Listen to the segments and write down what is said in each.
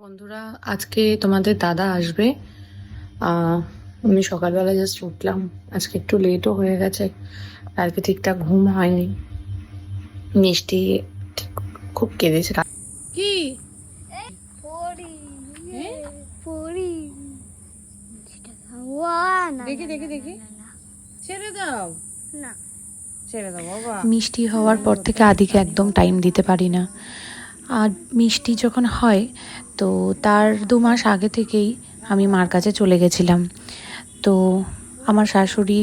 বন্ধুরা, আজকে তোমাদের দাদা আসবে। আমি সকালবেলা জাস্ট উঠলাম, আজকে একটু লেটও হয়ে গেছে, কালকে ঠিকঠাক ঘুম হয়নি। মিষ্টি খুব কেঁদেছে। কি দেখি দেখি দেখি, ছেড়ে দাও না, ছেড়ে দাও বাবা। মিষ্টি হওয়ার পর থেকে আদিকে একদম টাইম দিতে পারি না। আর মিষ্টি যখন হয় তো তার 2 মাস আগে থেকেই আমি মার কাছে চলে গেছিলাম। তো আমার শাশুড়ি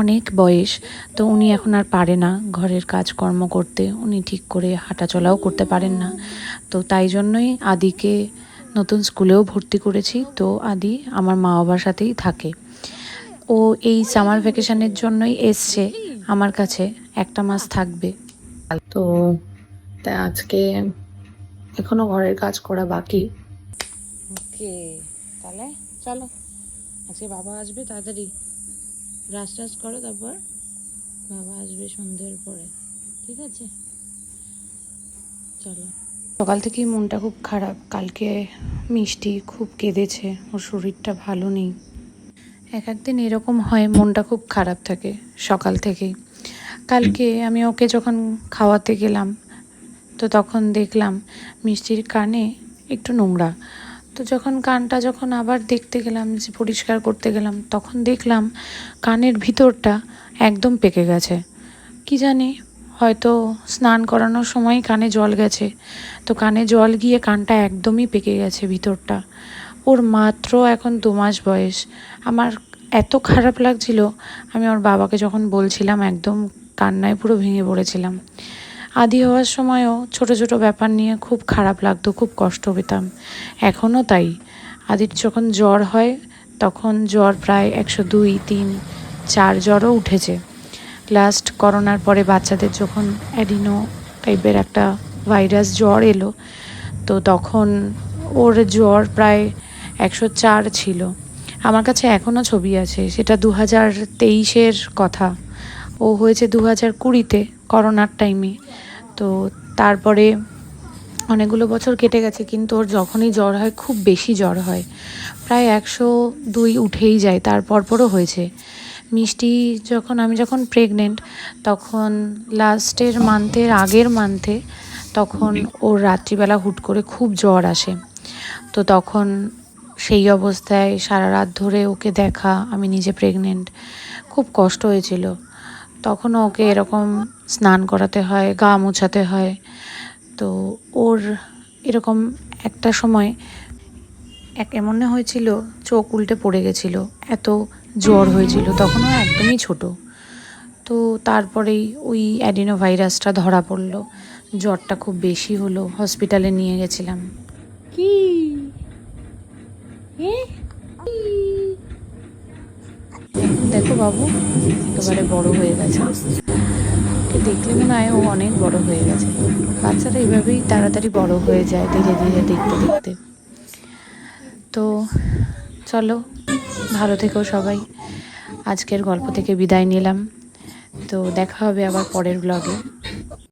অনেক বয়স, তো উনি এখন আর পারে না ঘরের কাজকর্ম করতে, উনি ঠিক করে হাঁটাচলাও করতে পারেন না। তো তাই জন্যই আদিকে নতুন স্কুলেও ভর্তি করেছি। তো আদি আমার মা বাবার সাথেই থাকে। ও এই সামার ভ্যাকেশনের জন্যই এসছে আমার কাছে, 1 মাস থাকবে। তো তাই আজকে এখনো ঘরের কাজ করা বাকি। ওকে, তাহলে চলো, আজকে বাবা আসবে, তাড়াতাড়ি ব্রাশ টাশ করো, তারপর বাবা আসবে সন্ধ্যের পরে, ঠিক আছে? চলো। সকাল থেকেই মনটা খুব খারাপ, কালকে মিষ্টি খুব কেঁদেছে, ওর শরীরটা ভালো নেই। একদিন এরকম হয়, মনটা খুব খারাপ থাকে সকাল থেকেই। কালকে আমি ওকে যখন খাওয়াতে গেলাম তো তখন দেখলাম মিষ্টির কানে একটু নোংরা। তো যখন আবার দেখতে গেলাম, যে পরিষ্কার করতে গেলাম, তখন দেখলাম কানের ভিতরটা একদম পেকে গেছে। কি জানি, হয়তো স্নান করানোর সময় কানে জল গেছে, তো কানে জল গিয়ে কানটা একদমই পেকে গেছে ভিতরটা। ওর মাত্র এখন 2 মাস বয়স। আমার এত খারাপ লাগছিল, আমি ওর বাবাকে যখন বলছিলাম একদম কান্নায় পুরো ভেঙে পড়েছিলাম। আদি হওয়ার সময়ও ছোট ছোট ব্যাপার নিয়ে খুব খারাপ লাগতো, খুব কষ্ট পেতাম, এখনও তাই। আদির যখন জ্বর হয় তখন জ্বর প্রায় 102, 3, 4 জ্বরও উঠেছে। লাস্ট করোনার পরে বাচ্চাদের যখন অ্যাডিনো টাইপের একটা ভাইরাস জ্বর এলো, তো তখন ওর জ্বর প্রায় 104 ছিল। আমার কাছে এখনও ছবি আছে, সেটা 2023-এর কথা। ও হয়েছে 2020-তে করোনার টাইমে। তো তারপরে অনেকগুলো বছর কেটে গেছে, কিন্তু ওর যখনই জ্বর হয় খুব বেশি জ্বর হয়, প্রায় 102 উঠেই যায়, তারপরও হয়েছে। মিষ্টি আমি যখন প্রেগনেন্ট, তখন লাস্টের মান্থের আগের মান্থে তখন ওর রাত্রিবেলা হুট করে খুব জ্বর আসে। তো তখন সেই অবস্থায় সারা রাত ধরে ওকে দেখা, আমি নিজে প্রেগনেন্ট, খুব কষ্ট হয়েছিল। তখনও ওকে এরকম স্নান করাতে হয়, গা মোছাতে হয়। তো ওর এরকম একটা সময় এমন হয়েছিল, চোখ উল্টে পড়ে গেছিল, এত জ্বর হয়েছিল, তখনও একদমই ছোট। তো তারপরেই ওই অ্যাডিনো ভাইরাসটা ধরা পড়লো, জ্বরটা খুব বেশি হলো, হসপিটালে নিয়ে গেছিলাম। কি দেখো বাবু একেবারে বড় হয়ে গেছে, ওকে দেখলে মনে হয় ও অনেক বড় হয়ে গেছে। বাচ্চারা এইভাবেই তাড়াতাড়ি বড় হয়ে যায় ধীরে ধীরে দেখতে দেখতে। তো চলো, ভালো থেকো সবাই। আজকের গল্প থেকে বিদায় নিলাম। তো দেখা হবে আবার পরের ব্লগে।